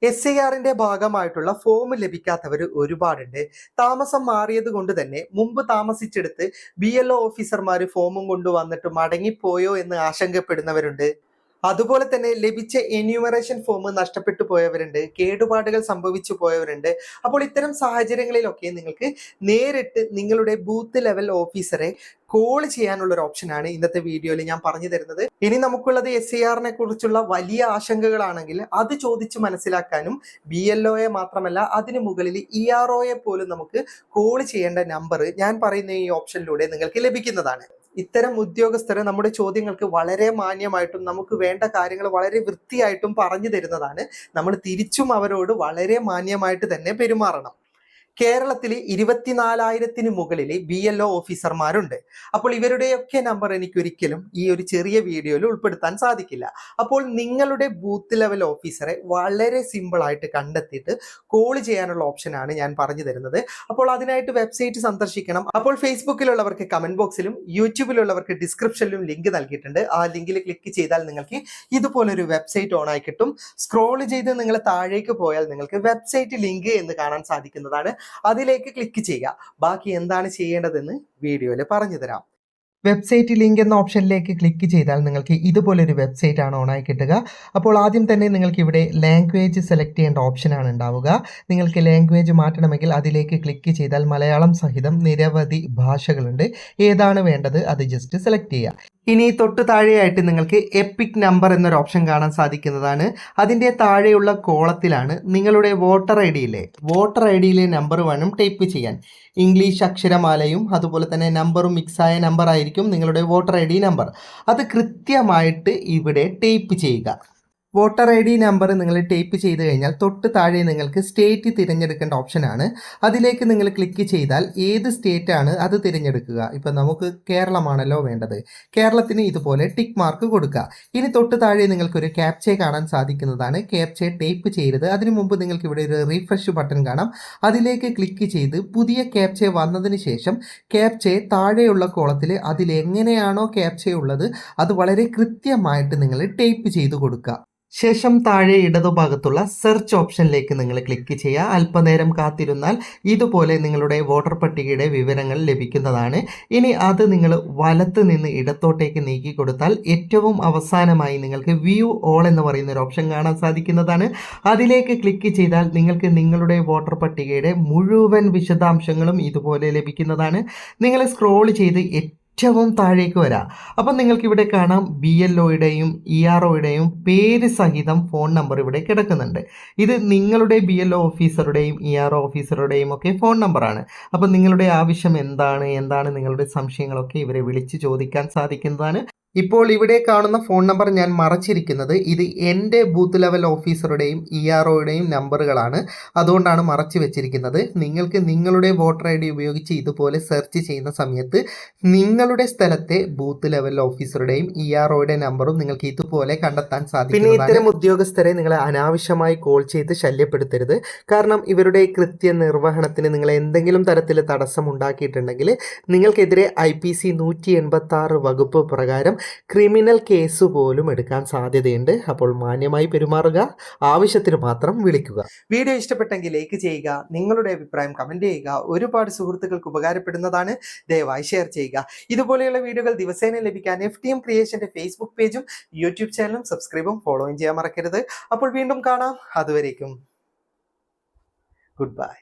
SIRന്റെ ഭാഗമായിട്ടുള്ള ഫോം ലഭിക്കാത്തവർ ഒരുപാടുണ്ട്. താമസം മാറിയത് കൊണ്ട് തന്നെ മുമ്പ് താമസിച്ചെടുത്ത് BLO ഓഫീസർമാർ ഫോമും കൊണ്ട് വന്നിട്ട് മടങ്ങിപ്പോയോ എന്ന് ആശങ്കപ്പെടുന്നവരുണ്ട്. അതുപോലെ തന്നെ ലഭിച്ച എന്യൂമറേഷൻ ഫോം നഷ്ടപ്പെട്ടു പോയവരുണ്ട്, കേടുപാടുകൾ സംഭവിച്ചു പോയവരുണ്ട്. അപ്പോൾ ഇത്തരം സാഹചര്യങ്ങളിലൊക്കെ നിങ്ങൾക്ക് നേരിട്ട് നിങ്ങളുടെ ബൂത്ത് ലെവൽ ഓഫീസറെ കോൾ ചെയ്യാനുള്ള ഒരു ഓപ്ഷനാണ് ഇന്നത്തെ വീഡിയോയിൽ ഞാൻ പറഞ്ഞു തരുന്നത്. ഇനി നമുക്കുള്ളത് SIRനെ കുറിച്ചുള്ള വലിയ ആശങ്കകളാണെങ്കിൽ അത് ചോദിച്ച് മനസ്സിലാക്കാനും BLOയെ മാത്രമല്ല അതിന് മുകളിൽ EROയെ പോലും നമുക്ക് കോൾ ചെയ്യേണ്ട നമ്പർ ഞാൻ പറയുന്ന ഈ ഓപ്ഷനിലൂടെ നിങ്ങൾക്ക് ലഭിക്കുന്നതാണ്. ഇത്തരം ഉദ്യോഗസ്ഥരെ നമ്മുടെ ചോദ്യങ്ങൾക്ക് വളരെ മാന്യമായിട്ടും നമുക്ക് വേണ്ട കാര്യങ്ങൾ വളരെ വൃത്തിയായിട്ടും പറഞ്ഞു തരുന്നതാണ്. നമ്മൾ തിരിച്ചും അവരോട് വളരെ മാന്യമായിട്ട് തന്നെ പെരുമാറണം. കേരളത്തിൽ 24,000-ന് മുകളിൽ BLO ഓഫീസർമാരുണ്ട്. അപ്പോൾ ഇവരുടെയൊക്കെ നമ്പർ എനിക്ക് ഒരിക്കലും ഈ ഒരു ചെറിയ വീഡിയോയിൽ ഉൾപ്പെടുത്താൻ സാധിക്കില്ല. അപ്പോൾ നിങ്ങളുടെ ബൂത്ത് ലെവൽ ഓഫീസറെ വളരെ സിമ്പിളായിട്ട് കണ്ടെത്തിയിട്ട് കോൾ ചെയ്യാനുള്ള ഓപ്ഷനാണ് ഞാൻ പറഞ്ഞു തരുന്നത്. അപ്പോൾ അതിനായിട്ട് വെബ്സൈറ്റ് സന്ദർശിക്കണം. അപ്പോൾ ഫേസ്ബുക്കിലുള്ളവർക്ക് കമന്റ് ബോക്സിലും യൂട്യൂബിലുള്ളവർക്ക് ഡിസ്ക്രിപ്ഷനിലും ലിങ്ക് നൽകിയിട്ടുണ്ട്. ആ ലിങ്കിൽ ക്ലിക്ക് ചെയ്താൽ നിങ്ങൾക്ക് ഇതുപോലൊരു വെബ്സൈറ്റ് ഓൺ ആയി കിട്ടും. സ്ക്രോൾ ചെയ്ത് നിങ്ങൾ താഴേക്ക് പോയാൽ നിങ്ങൾക്ക് വെബ്സൈറ്റ് ലിങ്ക് എന്ന് കാണാൻ സാധിക്കുന്നതാണ്. അതിലേക്ക് ക്ലിക്ക് ചെയ്യുക. ബാക്കി എന്താണ് ചെയ്യേണ്ടതെന്ന് വീഡിയോയിൽ പറഞ്ഞു തരാം. വെബ്സൈറ്റ് ലിങ്ക് എന്ന ഓപ്ഷനിലേക്ക് ക്ലിക്ക് ചെയ്താൽ നിങ്ങൾക്ക് ഇതുപോലൊരു വെബ്സൈറ്റ് ആണ് ഓണായി കിട്ടുക. അപ്പോൾ ആദ്യം തന്നെ നിങ്ങൾക്ക് ഇവിടെ ലാംഗ്വേജ് സെലക്ട് ചെയ്യേണ്ട ഓപ്ഷനാണ് ഉണ്ടാവുക. നിങ്ങൾക്ക് ലാംഗ്വേജ് മാറ്റണമെങ്കിൽ അതിലേക്ക് ക്ലിക്ക് ചെയ്താൽ മലയാളം സഹിതം നിരവധി ഭാഷകളുണ്ട്. ഏതാണ് വേണ്ടത് അത് ജസ്റ്റ് സെലക്ട് ചെയ്യുക. ഇനി തൊട്ട് താഴെയായിട്ട് നിങ്ങൾക്ക് എപ്പിക് നമ്പർ എന്നൊരു ഓപ്ഷൻ കാണാൻ സാധിക്കുന്നതാണ്. അതിൻ്റെ താഴെയുള്ള കോളത്തിലാണ് നിങ്ങളുടെ വോട്ടർ ഐഡിയിലെ നമ്പർ വേണം ടൈപ്പ് ചെയ്യാൻ. ഇംഗ്ലീഷ് അക്ഷരമാലയും അതുപോലെ തന്നെ നമ്പറും മിക്സായ നമ്പർ ആയിരിക്കും നിങ്ങളുടെ വോട്ടർ ID നമ്പർ. അത് കൃത്യമായിട്ട് ഇവിടെ ടൈപ്പ് ചെയ്യുക. വോട്ടർ ID നമ്പർ നിങ്ങൾ ടൈപ്പ് ചെയ്ത് കഴിഞ്ഞാൽ തൊട്ട് താഴെ നിങ്ങൾക്ക് സ്റ്റേറ്റ് തിരഞ്ഞെടുക്കേണ്ട ഓപ്ഷനാണ്. അതിലേക്ക് നിങ്ങൾ ക്ലിക്ക് ചെയ്താൽ ഏത് സ്റ്റേറ്റ് ആണ് അത് തിരഞ്ഞെടുക്കുക. ഇപ്പം നമുക്ക് കേരളമാണല്ലോ വേണ്ടത്. കേരളത്തിന് ഇതുപോലെ ടിക്ക് മാർക്ക് കൊടുക്കുക. ഇനി തൊട്ട് താഴെ നിങ്ങൾക്കൊരു ക്യാപ്ച കാണാൻ സാധിക്കുന്നതാണ്. ക്യാപ്ച ടൈപ്പ് ചെയ്യരുത്. അതിനു മുമ്പ് നിങ്ങൾക്ക് ഇവിടെ ഒരു റീഫ്രഷ് ബട്ടൺ കാണാം. അതിലേക്ക് ക്ലിക്ക് ചെയ്ത് പുതിയ ക്യാപ്ച വന്നതിന് ശേഷം ക്യാപ്ച താഴെയുള്ള കോളത്തിൽ അതിലെങ്ങനെയാണോ ക്യാപ്ച ഉള്ളത് അത് വളരെ കൃത്യമായിട്ട് നിങ്ങൾ ടൈപ്പ് ചെയ്ത് കൊടുക്കുക. ശേഷം താഴെ ഇടതുഭാഗത്തുള്ള സെർച്ച് ഓപ്ഷനിലേക്ക് നിങ്ങൾ ക്ലിക്ക് ചെയ്യുക. അല്പനേരം കാത്തിരുന്നാൽ ഇതുപോലെ നിങ്ങളുടെ വോട്ടർ പട്ടികയുടെ വിവരങ്ങൾ ലഭിക്കുന്നതാണ്. ഇനി അത് നിങ്ങൾ വലത്ത് നിന്ന് ഇടത്തോട്ടേക്ക് നീക്കി കൊടുത്താൽ ഏറ്റവും അവസാനമായി നിങ്ങൾക്ക് വ്യൂ ഓൾ എന്ന് പറയുന്ന ഒരു ഓപ്ഷൻ കാണാൻ സാധിക്കുന്നതാണ്. അതിലേക്ക് ക്ലിക്ക് ചെയ്താൽ നിങ്ങൾക്ക് നിങ്ങളുടെ വോട്ടർ പട്ടികയുടെ മുഴുവൻ വിശദാംശങ്ങളും ഇതുപോലെ ലഭിക്കുന്നതാണ്. നിങ്ങൾ സ്ക്രോൾ ചെയ്ത് ഏറ്റവും താഴേക്ക് വരാം. അപ്പം നിങ്ങൾക്ക് ഇവിടെ കാണാം BLOയുടെയും EROയുടെയും പേര് സഹിതം ഫോൺ നമ്പർ ഇവിടെ കിടക്കുന്നുണ്ട്. ഇത് നിങ്ങളുടെ BLO ഓഫീസറുടെയും ERO ഓഫീസറുടെയും ഒക്കെ ഫോൺ നമ്പറാണ്. അപ്പം നിങ്ങളുടെ ആവശ്യം എന്താണ് നിങ്ങളുടെ സംശയങ്ങളൊക്കെ ഇവരെ വിളിച്ച് ചോദിക്കാൻ സാധിക്കുന്നതാണ്. ഇപ്പോൾ ഇവിടെ കാണുന്ന ഫോൺ നമ്പർ ഞാൻ മറച്ചിരിക്കുന്നത് ഇത് എൻ്റെ ബൂത്ത് ലെവൽ ഓഫീസറുടെയും EROയുടെയും നമ്പറുകളാണ്. അതുകൊണ്ടാണ് മറച്ചു വെച്ചിരിക്കുന്നത്. നിങ്ങൾക്ക് നിങ്ങളുടെ വോട്ടർ ID ഉപയോഗിച്ച് ഇതുപോലെ സെർച്ച് ചെയ്യുന്ന സമയത്ത് നിങ്ങളുടെ സ്ഥലത്തെ ബൂത്ത് ലെവൽ ഓഫീസറുടെയും EROയുടെ നമ്പറും നിങ്ങൾക്ക് ഇതുപോലെ കണ്ടെത്താൻ സാധിക്കും. പിന്നെ ഇത്തരം ഉദ്യോഗസ്ഥരെ നിങ്ങൾ അനാവശ്യമായി കോൾ ചെയ്ത് ശല്യപ്പെടുത്തരുത്. കാരണം ഇവരുടെ കൃത്യനിർവഹണത്തിന് നിങ്ങൾ എന്തെങ്കിലും തരത്തിൽ തടസ്സം ഉണ്ടാക്കിയിട്ടുണ്ടെങ്കിൽ നിങ്ങൾക്കെതിരെ IPC 186 വകുപ്പ് പ്രകാരം ക്രിമിനൽ കേസ് പോലും എടുക്കാൻ സാധ്യതയുണ്ട്. അപ്പോൾ മാന്യമായി പെരുമാറുക, ആവശ്യത്തിന് മാത്രം വിളിക്കുക. വീഡിയോ ഇഷ്ടപ്പെട്ടെങ്കിൽ ലൈക്ക് ചെയ്യുക, നിങ്ങളുടെ അഭിപ്രായം കമന്റ് ചെയ്യുക. ഒരുപാട് സുഹൃത്തുക്കൾക്ക് ഉപകാരപ്പെടുന്നതാണ്. ദയവായി ഷെയർ ചെയ്യുക. ഇതുപോലെയുള്ള വീഡിയോകൾ ദിവസേന ലഭിക്കാൻ FTM ക്രിയേഷന്റെ ഫേസ്ബുക്ക് പേജും യൂട്യൂബ് ചാനലും സബ്സ്ക്രൈബും ഫോളോയും ചെയ്യാൻ മറക്കരുത്. അപ്പോൾ വീണ്ടും കാണാം. അതുവരേക്കും ഗുഡ് ബൈ.